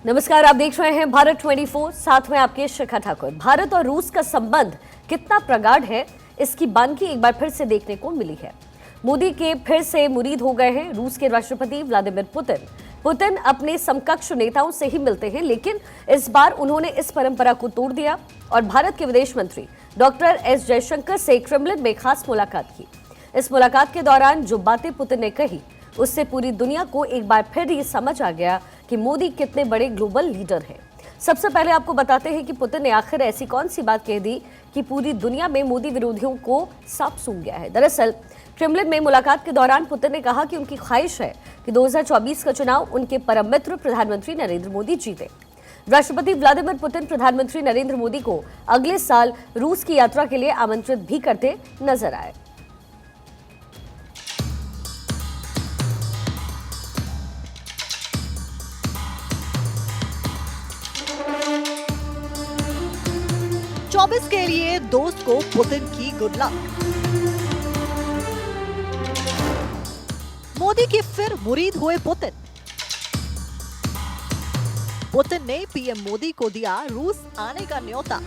नमस्कार, आप देख रहे हैं भारत 24, साथ में आपके शिखा ठाकुर। भारत और रूस का संबंध कितना प्रगाढ़ है, इसकी बानगी एक बार फिर से देखने को मिली है। मोदी के फिर से मुरीद हो गए हैं रूस के राष्ट्रपति व्लादिमीर पुतिन। पुतिन अपने समकक्ष नेताओं से ही मिलते हैं, लेकिन इस बार उन्होंने इस परंपरा को तोड़ दिया और भारत के विदेश मंत्री डॉक्टर एस जयशंकर से क्रेमलिन में खास मुलाकात की। इस मुलाकात के दौरान जो बातें पुतिन ने कही, उससे पूरी दुनिया को एक बार फिर ये समझ आ गया कि मोदी कितने बड़े ग्लोबल लीडर हैं। सबसे पहले आपको बताते हैं कि पुतिन ने आखिर ऐसी कौन सी बात कह दी कि पूरी दुनिया में मोदी विरोधियों को सांप सूंघ गया है। दरअसल क्रेमलिन में मुलाकात के दौरान पुतिन ने कहा कि उनकी ख्वाहिश है कि 2024 का चुनाव उनके परम मित्र प्रधानमंत्री नरेंद्र मोदी जीते। राष्ट्रपति व्लादिमीर पुतिन प्रधानमंत्री नरेंद्र मोदी को अगले साल रूस की यात्रा के लिए आमंत्रित भी करते नजर आए। चौबीस के लिए दोस्त को पुतिन की गुड लक। मोदी की फिर मुरीद हुए पुतिन। पुतिन ने पीएम मोदी को दिया रूस आने का न्योता।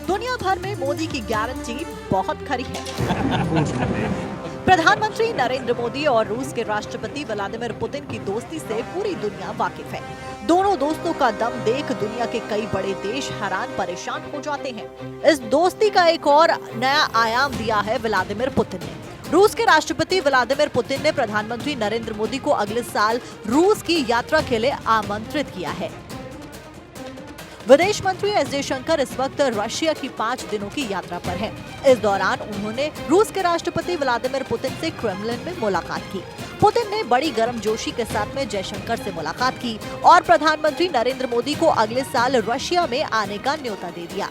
दुनिया भर में मोदी की गारंटी बहुत खरी है। प्रधानमंत्री नरेंद्र मोदी और रूस के राष्ट्रपति व्लादिमीर पुतिन की दोस्ती से पूरी दुनिया वाकिफ है। दोनों दोस्तों का दम देख दुनिया के कई बड़े देश हैरान परेशान हो जाते हैं। इस दोस्ती का एक और नया आयाम दिया है व्लादिमीर पुतिन ने। रूस के राष्ट्रपति व्लादिमीर पुतिन ने प्रधानमंत्री नरेंद्र मोदी को अगले साल रूस की यात्रा के लिए आमंत्रित किया है। विदेश मंत्री एस जयशंकर इस वक्त रशिया की 5 दिनों की यात्रा पर हैं। इस दौरान उन्होंने रूस के राष्ट्रपति व्लादिमीर पुतिन से क्रेमलिन में मुलाकात की। पुतिन ने बड़ी गर्मजोशी के साथ में जयशंकर से मुलाकात की और प्रधानमंत्री नरेंद्र मोदी को अगले साल रशिया में आने का न्योता दे दिया।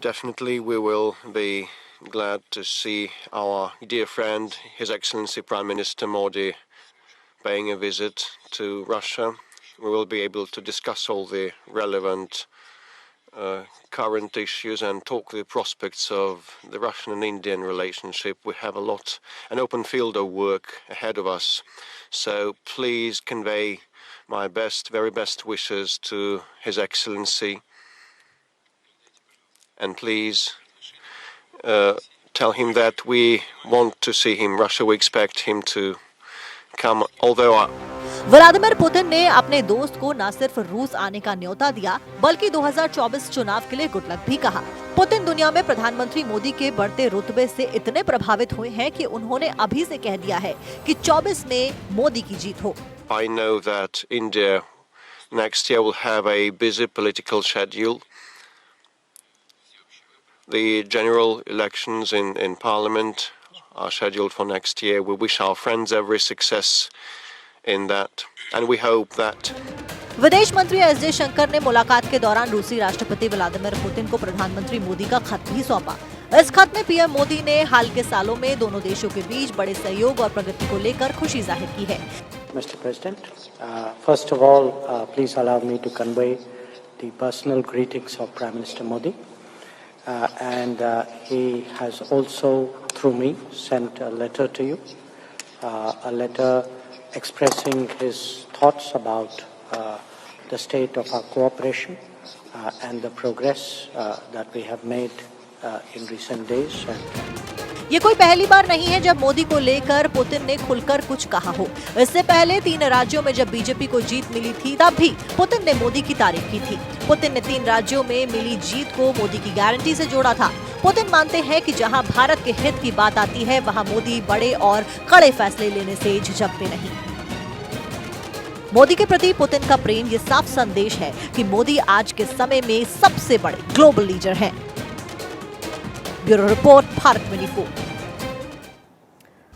Definitely we will be glad to see our dear friend, His Excellency Prime Minister Modi, paying a visit to Russia. We will be able to discuss all the relevant current issues and talk the prospects of the Russian and Indian relationship. We have an open field of work ahead of us. So please convey my very best wishes to His Excellency. And please tell him that we want to see him. Russia, we expect him to come, although Vladimir Putin ने अपने दोस्त को न सिर्फ रूस आने का न्योता दिया, बल्कि 2024 चुनाव के लिए गुड लक भी कहा। पुतिन दुनिया में प्रधानमंत्री मोदी के बढ़ते रुतबे से इतने प्रभावित हुए हैं कि उन्होंने अभी से कह दिया है कि 24 में मोदी की जीत हो। I know that India next year will have a busy political schedule. The general elections in Parliament are scheduled for next year. We wish our friends every success in that, and we hope that विदेश मंत्री S Jaishankar ने मुलाकात के दौरान रूसी राष्ट्रपति Vladimir Putin को प्रधानमंत्री मोदी का खत भी सौंपा। इस खत में पीएम मोदी ने हाल के सालों में दोनों देशों के बीच बड़े सहयोग और प्रगति को लेकर खुशी जाहिर की है। Mr. President, first of all, please allow me to convey the personal greetings of Prime Minister Modi, and he has also, through me, sent a letter to you, a letter expressing his thoughts about the state of our cooperation and the progress that we have made in recent days. ये कोई पहली बार नहीं है जब मोदी को लेकर Putin ने खुलकर कुछ कहा हो। इससे पहले 3 राज्यों में जब बीजेपी को जीत मिली थी, तब भी पुतिन ने मोदी की तारीफ की थी। पुतिन ने 3 राज्यों में मिली जीत को मोदी की गारंटी से जोड़ा था। पुतिन मानते हैं कि जहां भारत के हित की बात आती है, वहां मोदी बड़े और कड़े फैसले लेने से झिझकते नहीं। मोदी के प्रति पुतिन का प्रेम ये साफ संदेश है कि मोदी आज के समय में सबसे बड़े ग्लोबल लीडर हैं। Bureau report, Bharat 24।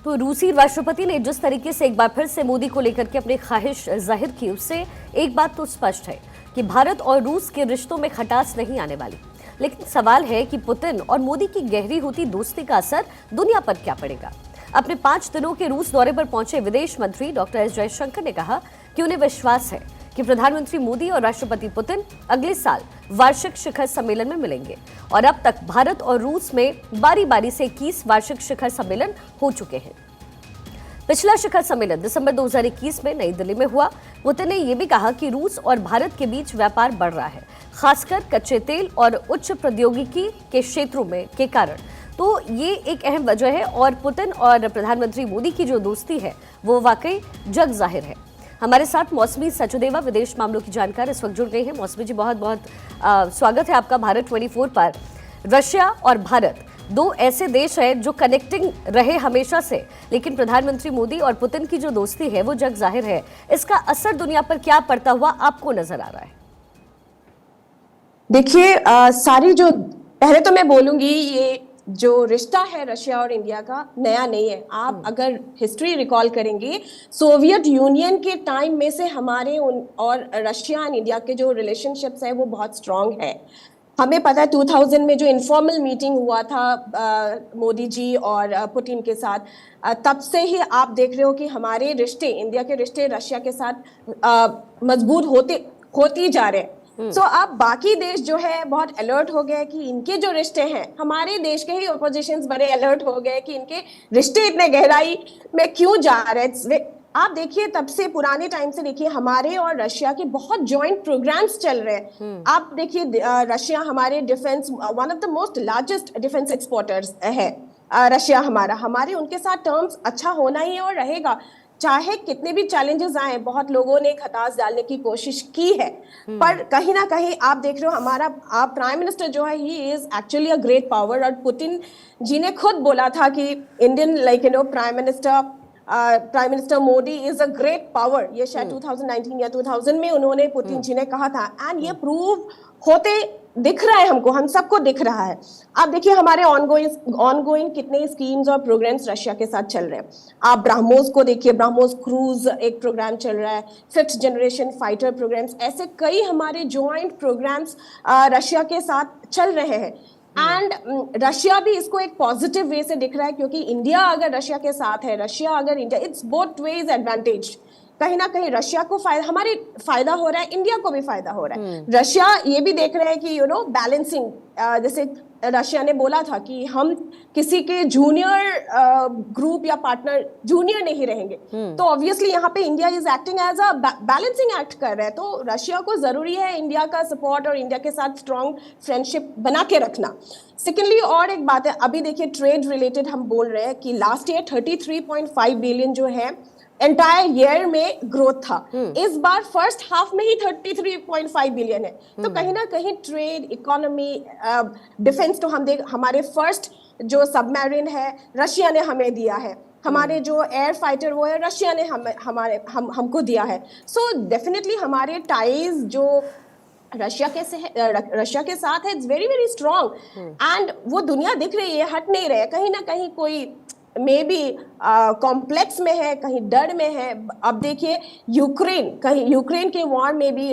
तो रूसी राष्ट्रपति ने जिस तरीके से एक बार फिर से मोदी को लेकर के अपनी ख्वाहिश जाहिर की, उससे एक बात तो स्पष्ट है कि भारत और रूस के रिश्तों में खटास नहीं आने वाली। लेकिन सवाल है कि पुतिन और मोदी की गहरी होती दोस्ती का असर दुनिया पर क्या पड़ेगा। अपने 5 दिनों के रूस दौरे पर पहुंचे विदेश मंत्री डॉक्टर एस जयशंकर ने कहा कि उन्हें विश्वास है कि प्रधानमंत्री मोदी और राष्ट्रपति पुतिन अगले साल वार्षिक शिखर सम्मेलन में मिलेंगे और अब तक भारत और रूस में बारी बारी से 21 वार्षिक शिखर सम्मेलन हो चुके हैं। पिछला शिखर सम्मेलन दिसंबर 2021 में नई दिल्ली में हुआ। पुतिन ने यह भी कहा कि रूस और भारत के बीच व्यापार बढ़ रहा है, खासकर कच्चे तेल और उच्च प्रौद्योगिकी के क्षेत्रों में के कारण। तो ये एक अहम वजह है और पुतिन और प्रधानमंत्री मोदी की जो दोस्ती है वो वाकई जग जाहिर है। हमारे साथ मौसमी सचदेवा विदेश मामलों की जानकार इस वक्त जुड़ गई हैं। मौसमी जी, बहुत बहुत स्वागत है आपका भारत 24 पर। रशिया और भारत दो ऐसे देश हैं जो कनेक्टिंग रहे हमेशा से, लेकिन प्रधानमंत्री मोदी और पुतिन की जो दोस्ती है वो जग जाहिर है। इसका असर दुनिया पर क्या पड़ता हुआ आपको नजर आ रहा है? देखिए, सारी जो पहले तो मैं बोलूंगी, ये जो रिश्ता है रशिया और इंडिया का नया नहीं है। आप अगर हिस्ट्री रिकॉल करेंगे, सोवियत यूनियन के टाइम में से हमारे और रशिया एंड इंडिया के जो रिलेशनशिप्स है वो बहुत स्ट्रांग है। हमें पता है 2000 में जो इनफॉर्मल मीटिंग हुआ था मोदी जी और पुतिन के साथ, तब से ही आप देख रहे हो कि हमारे रिश्ते, इंडिया के रिश्ते रशिया के साथ मजबूत होती जा रहे हैं। सो अब बाकी देश जो है बहुत अलर्ट हो गए कि इनके जो रिश्ते हैं, हमारे देश के ही ऑपोजिशंस बड़े अलर्ट हो गए कि इनके रिश्ते इतने गहराई में क्यों जा रहे हैं। आप देखिए, तब से पुराने टाइम से देखिए हमारे और रशिया के बहुत जॉइंट प्रोग्राम्स चल रहे हैं। आप देखिए, रशिया हमारे defence, one of the most largest defence exporters है रशिया हमारे उनके साथ टर्म्स अच्छा होना ही है और रहेगा, चाहे कितने भी चैलेंजेस आए। बहुत लोगों ने खटास डालने की कोशिश की है, पर कहीं ना कहीं आप देख रहे हो हमारा प्राइम मिनिस्टर जो है, he is actually a great power. और पुतिन जी ने खुद बोला था कि Indian prime minister Modi is a great power. ये शायद 2019 या 2000 में उन्होंने पुतिन जी ने कहा था, एंड ये प्रूव होते दिख रहा है हमको, हम सबको दिख रहा है। आप देखिए हमारे ऑनगोइंग कितने स्कीम्स और प्रोग्राम्स रशिया के साथ चल रहे हैं। आप ब्रह्मोस को देखिए, ब्रह्मोस क्रूज एक प्रोग्राम चल रहा है, 5th जनरेशन फाइटर प्रोग्राम्स, ऐसे कई हमारे जॉइंट प्रोग्राम्स रशिया के साथ चल रहे हैं। एंड रशिया भी इसको एक पॉजिटिव वे से दिख रहा है, क्योंकि इंडिया अगर रशिया के साथ है, रशिया अगर India, it's both ways advantage. कहीं ना कहीं रशिया को फायदा, हमारे फायदा हो रहा है, इंडिया को भी फायदा हो रहा है। रशिया ये भी देख रहे हैं कि बैलेंसिंग, जैसे रशिया ने बोला था कि हम किसी के जूनियर ग्रुप या पार्टनर जूनियर नहीं रहेंगे, तो ऑब्वियसली यहाँ पे India is acting as a balancing act कर रहा है। तो रशिया को जरूरी है इंडिया का सपोर्ट और इंडिया के साथ स्ट्रॉन्ग फ्रेंडशिप बना के रखना। सेकेंडली, और एक बात है, अभी देखिए ट्रेड रिलेटेड हम बोल रहे हैं कि लास्ट ईयर 33.5 बिलियन जो है एंटायर ईयर में ग्रोथ था। इस बार फर्स्ट हाफ में ही 33.5 बिलियन है। तो कहीं ना कहीं ट्रेड, इकोनॉमी, डिफेंस, तो हम हमारे फर्स्ट जो सबमरीन है रशिया ने हमें दिया है, हमारे जो एयर फाइटर वो है रशिया ने हमको दिया है। सो डेफिनेटली हमारे टाइज जो रशिया के साथ है, it's very very strong, and वो दुनिया दिख रही है, हट नहीं रहे। कहीं ना कहीं कोई मे बी कॉम्प्लेक्स में है, कहीं डर में है। अब देखिए यूक्रेन के वॉर में भी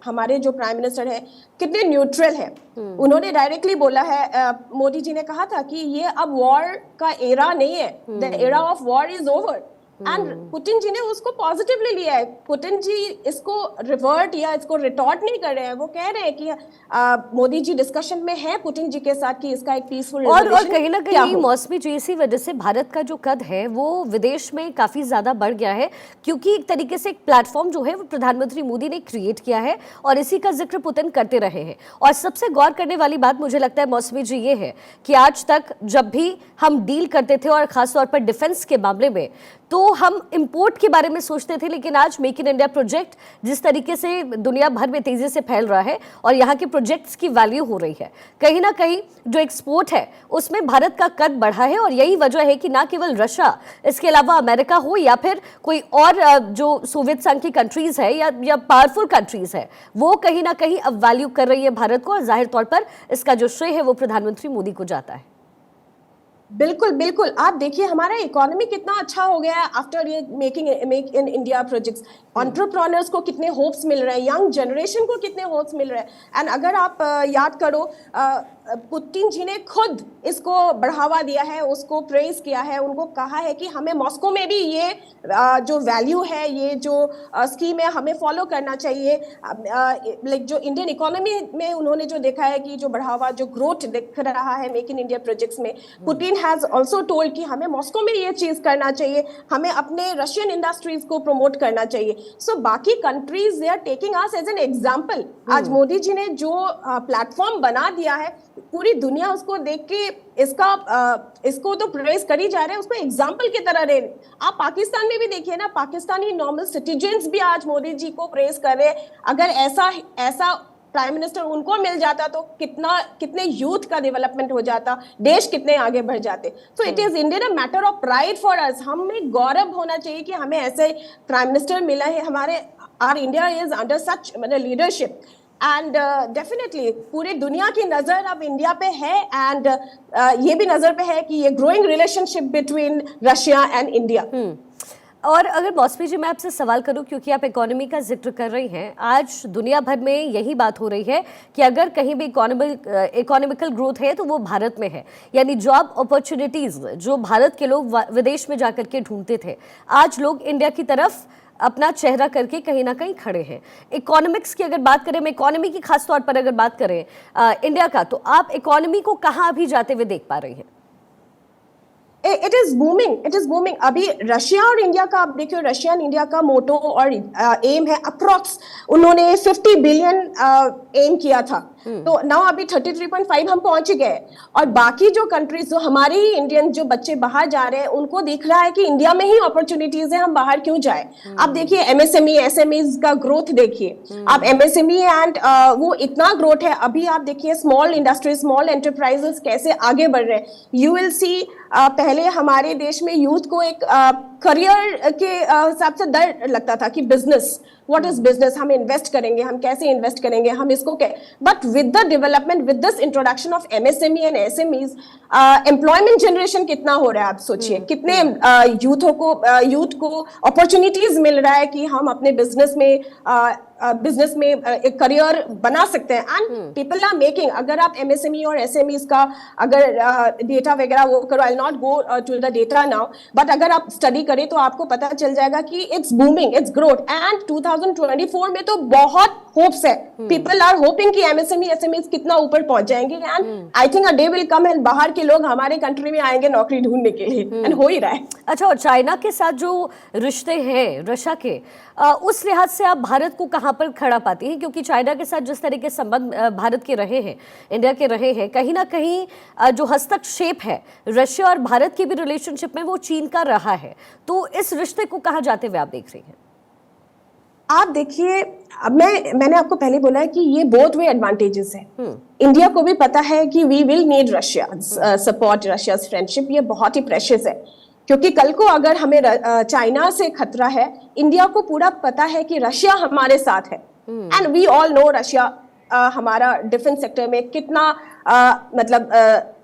हमारे जो प्राइम मिनिस्टर है कितने न्यूट्रल है। उन्होंने डायरेक्टली बोला है, मोदी जी ने कहा था कि ये अब वॉर का एरा नहीं है, the era of war is over. And Putin ji ने उसको पॉजिटिवली लिया है। पुतिन जी इसको रिवर्ट या इसको रिटॉर्ट नहीं कर रहे हैं, वो कह रहे हैं कि मोदी जी डिस्कशन में है पुतिन जी के साथ कि इसका एक पीसफुल और कहीं ना कहीं मौसमी जी, इसी वजह से भारत का जो कद है वो विदेश में काफी ज्यादा बढ़ गया है, क्योंकि एक तरीके से एक प्लेटफॉर्म जो है वो प्रधानमंत्री मोदी ने क्रिएट किया है और इसी का जिक्र पुतिन करते रहे हैं। और सबसे गौर करने वाली बात मुझे लगता है मौसमी जी ये है कि आज तक जब भी हम डील करते थे और खासतौर पर डिफेंस के मामले में, तो हम इंपोर्ट के बारे में सोचते थे, लेकिन आज मेक इन इंडिया प्रोजेक्ट जिस तरीके से दुनिया भर में तेजी से फैल रहा है और यहाँ के प्रोजेक्ट्स की वैल्यू हो रही है, कहीं ना कहीं जो एक्सपोर्ट है उसमें भारत का कद बढ़ा है। और यही वजह है कि ना केवल रशिया, इसके अलावा अमेरिका हो या फिर कोई और जो सोवियत संघ की कंट्रीज है या पावरफुल कंट्रीज है, वो कहीं ना कहीं अब वैल्यू कर रही है भारत को, और जाहिर तौर पर इसका जो श्रेय है वो प्रधानमंत्री मोदी को जाता है। बिल्कुल बिल्कुल, आप देखिए हमारा इकोनॉमी कितना अच्छा हो गया है आफ्टर ये make in India projects. Entrepreneurs को कितने होप्स मिल रहे हैं, यंग जनरेशन को कितने होप्स मिल रहे हैं। एंड अगर आप याद करो, पुतिन जी ने खुद इसको बढ़ावा दिया है, उसको प्रेज किया है, उनको कहा है कि हमें मॉस्को में भी ये जो वैल्यू है, ये जो स्कीम है, हमें फॉलो करना चाहिए। लाइक जो इंडियन इकोनॉमी में उन्होंने जो देखा है कि जो बढ़ावा, जो ग्रोथ दिख रहा है मेक इन इंडिया प्रोजेक्ट्स में, पुतिन हैज ऑल्सो टोल्ड कि हमें मॉस्को में ये चीज करना चाहिए, हमें अपने रशियन इंडस्ट्रीज को प्रमोट करना चाहिए. सो बाकी countries they are taking us as an example. आज मोदी जी ने जो प्लेटफॉर्म बना दिया है, पूरी दुनिया उसको देख के इसको तो प्रेज करी जा रहे हैं, उसको एग्जाम्पल की तरह रहे. आप पाकिस्तान में भी देखिए ना, पाकिस्तानी नॉर्मल सिटीजन्स भी आज मोदी जी को प्रेज कर रहे हैं. अगर ऐसा प्राइम मिनिस्टर उनको मिल जाता तो कितने यूथ का डेवलपमेंट हो जाता, देश कितने आगे बढ़ जाते. So it is Indian a matter of pride for us. हमें गौरव होना चाहिए कि हमें ऐसे प्राइम मिनिस्टर मिला है. Our India is under such leadership and definitely पूरी दुनिया की नजर अब इंडिया पे है. एंड ये भी नजर पे है कि ये growing relationship between Russia and India. और अगर मौसमी जी मैं आपसे सवाल करूं, क्योंकि आप इकोनॉमी का जिक्र कर रही हैं, आज दुनिया भर में यही बात हो रही है कि अगर कहीं भी इकोनॉमिकल ग्रोथ है तो वो भारत में है. यानी जॉब अपॉर्चुनिटीज जो भारत के लोग विदेश में जाकर के ढूंढते थे, आज लोग इंडिया की तरफ अपना चेहरा करके कहीं ना कहीं खड़े हैं. इकोनॉमिक्स की अगर बात करें, मैं इकोनॉमी की खास तौर पर अगर बात करें इंडिया का, तो आप इकोनॉमी को कहाँ अभी जाते हुए देख पा रही हैं? It is booming. अभी रशिया और इंडिया का आप देखिए, रशिया एंड इंडिया का मोटो और एम है अप्रॉक्स, उन्होंने 50 बिलियन एम किया था. तो नाउ अभी 33.5 हम पहुंच गए. और बाकी जो कंट्रीज, जो हमारे ही इंडियन जो बच्चे बाहर जा रहे हैं, उनको दिख रहा है कि इंडिया में ही अपॉर्चुनिटीज है, हम बाहर क्यों जाए. आप देखिए एमएसएमई एसएमईज का ग्रोथ देखिए. आप एमएसएमई एंड वो इतना ग्रोथ है. अभी आप देखिए स्मॉल इंडस्ट्रीज, स्मॉल एंटरप्राइजेस कैसे आगे बढ़ रहे हैं. यू विल सी पहले हमारे देश में यूथ को एक करियर के हिसाब से डर लगता था कि बिजनेस, व्हाट इज बिजनेस, हम इन्वेस्ट करेंगे, हम कैसे इन्वेस्ट करेंगे, हम इसको but with the development, with this introduction of MSME and SMEs, employment generation कितना हो रहा है. आप सोचिए कितने यूथ को अपॉर्चुनिटीज मिल रहा है कि हम अपने बिजनेस में एक करियर बना सकते हैं. And people are making. अगर आप एमएसएमई और एसएमईज का अगर डेटा वगैरह वो करो, I will not go to the data now, but अगर आप स्टडी करें तो आपको पता चल जाएगा कि it's booming, it's growth. And 2024 में तो बहुत होप्स है. पीपल आर होपिंग कि एमएसएमई एसएमईज कितना ऊपर पहुंच जाएंगे. And I think a day will come and बाहर के लोग हमारे कंट्री में आएंगे नौकरी ढूंढने के लिए. एंड हो ही रहा है. अच्छा, और चाइना के साथ जो रिश्ते हैं रशिया के, उस लिहाज से आप भारत को कहाँ पर खड़ा पाती हैं? क्योंकि चाइना के साथ जिस तरह के संबंध भारत के रहे हैं, इंडिया के रहे हैं, कहीं ना कहीं जो हस्तक्षेप है रशिया और भारत के भी रिलेशनशिप में वो चीन का रहा है. तो इस रिश्ते को कहाँ जाते हुए आप देख रही हैं? आप देखिए, मैंने आपको पहले बोला है कि ये बोथ वे एडवांटेजेस है. इंडिया को भी पता है कि we will need Russia support, Russia's friendship, ये बहुत ही प्रेशियस है. क्योंकि कल को अगर हमें चाइना से खतरा है, इंडिया को पूरा पता है कि रशिया हमारे साथ है. And we all know Russia हमारा डिफेंस सेक्टर में कितना मतलब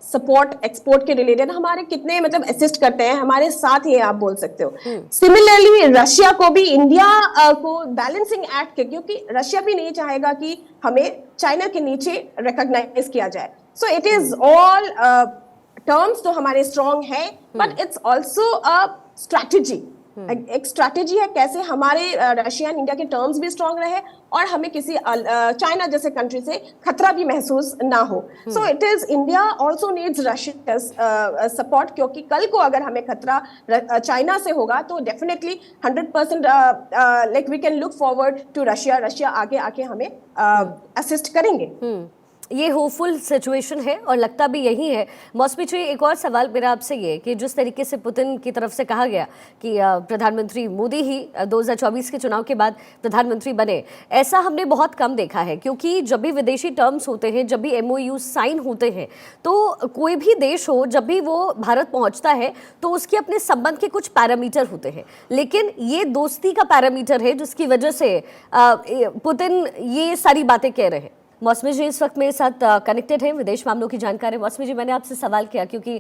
सपोर्ट, एक्सपोर्ट के रिलेटेड हमारे कितने मतलब असिस्ट करते हैं, हमारे साथ ही आप बोल सकते हो. सिमिलरली रशिया को भी इंडिया को बैलेंसिंग एक्ट के, क्योंकि रशिया भी नहीं चाहेगा कि हमें चाइना के नीचे रिकॉग्नाइज किया जाए. So it is all terms तो हमारे स्ट्रॉन्ग है, but it's also a strategy. एक स्ट्रैटेजी है कैसे हमारे रशिया एंड इंडिया के टर्म्स भी स्ट्रॉन्ग रहे और हमें किसी चाइना जैसे कंट्री से खतरा भी महसूस ना हो. So it is India also needs Russia support, क्योंकि कल को अगर हमें खतरा चाइना से होगा तो definitely 100% like we can look forward to Russia आगे आके हमें असिस्ट करेंगे. ये होपफुल सिचुएशन है और लगता भी यही है. मौसमी जी, एक और सवाल मेरा आपसे ये कि जिस तरीके से पुतिन की तरफ से कहा गया कि प्रधानमंत्री मोदी ही 2024 के चुनाव के बाद प्रधानमंत्री बने, ऐसा हमने बहुत कम देखा है. क्योंकि जब भी विदेशी टर्म्स होते हैं, जब भी MOU साइन होते हैं, तो कोई भी देश हो, जब भी वो भारत पहुंचता है तो उसके अपने संबंध के कुछ पैरामीटर होते हैं. लेकिन ये दोस्ती का पैरामीटर है जिसकी वजह से पुतिन ये सारी बातें कह रहे हैं. मौसमी जी इस वक्त मेरे साथ कनेक्टेड हैं, विदेश मामलों की जानकारी. मौसमी जी, मैंने आपसे सवाल किया क्योंकि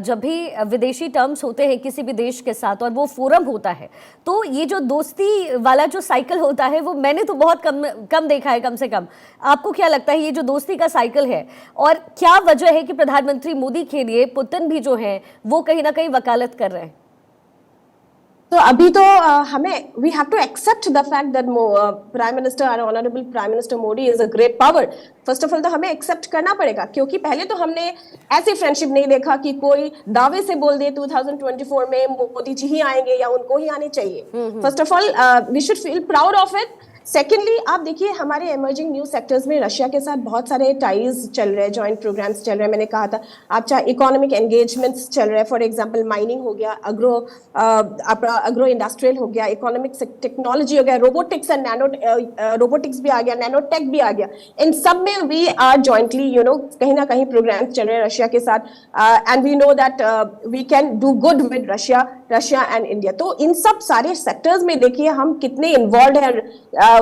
जब भी विदेशी टर्म्स होते हैं किसी भी देश के साथ और वो फोरम होता है, तो ये जो दोस्ती वाला जो साइकिल होता है वो मैंने तो बहुत कम देखा है. कम से कम आपको क्या लगता है ये जो दोस्ती का साइकिल है, और क्या वजह है कि प्रधानमंत्री मोदी के लिए पुतिन भी जो है वो कहीं ना कहीं वकालत कर रहे हैं? तो अभी तो हमें we have to accept the fact that prime minister और honourable prime minister Modi is a great power. First of all तो हमें एक्सेप्ट करना पड़ेगा, क्योंकि पहले तो हमने ऐसी फ्रेंडशिप नहीं देखा कि कोई दावे से बोल दे 2024 में मोदी जी ही आएंगे या उनको ही आने चाहिए। First of all we should feel proud of it. Secondly, आप देखिए हमारे इमर्जिंग न्यू सेक्टर्स में रशिया के साथ बहुत सारे टाइज चल रहे हैं, जॉइंट प्रोग्राम्स चल रहे हैं। मैंने कहा था आप चाहे इकोनॉमिक एंगेजमेंट्स चल रहे हैं, फॉर एग्जांपल माइनिंग हो गया, अग्रो इंडस्ट्रियल हो गया, इकोनॉमिक टेक्नोलॉजी हो गया, रोबोटिक्स एंड रोबोटिक्स भी आ गया, नैनोटेक भी आ गया। इन सब में वी आर जॉइंटली कहीं ना कहीं प्रोग्राम्स चल रहे हैं रशिया के साथ, and we know that we can do good with Russia and India. तो इन सब सारे सेक्टर्स में देखिए हम कितने इन्वॉल्व है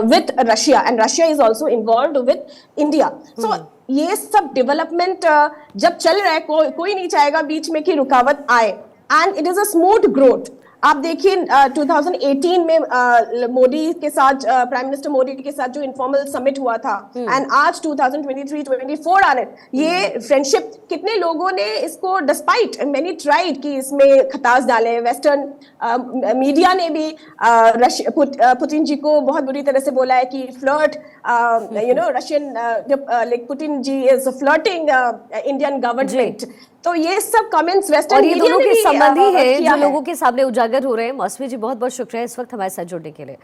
with Russia, and Russia is also involved with India. So ये सब डेवलपमेंट जब चल रहा है, कोई नहीं चाहेगा बीच में कि रुकावट आए, and it is a smooth growth. आप देखिए 2018 में मोदी के साथ, प्राइम मिनिस्टर मोदी के साथ जो इनफॉर्मल समिट हुआ था, एंड आज 2023-24 आने, ये फ्रेंडशिप कितने लोगों ने इसको डिस्पाइट मैनी ट्राइड कि इसमें खटास डाले। वेस्टर्न मीडिया ने भी पुतिन जी को बहुत बुरी तरह से बोला है कि flirt, Russian, like Putin ji is flirting Indian government. तो ये सब कमेंट्स वेस्टर्न और ये मीडिया दोनों ने के भी संबंधी है किया जो लोगों के सामने उजागर हो रहे हैं। मौसमी जी बहुत बहुत शुक्रिया इस वक्त हमारे साथ जुड़ने के लिए।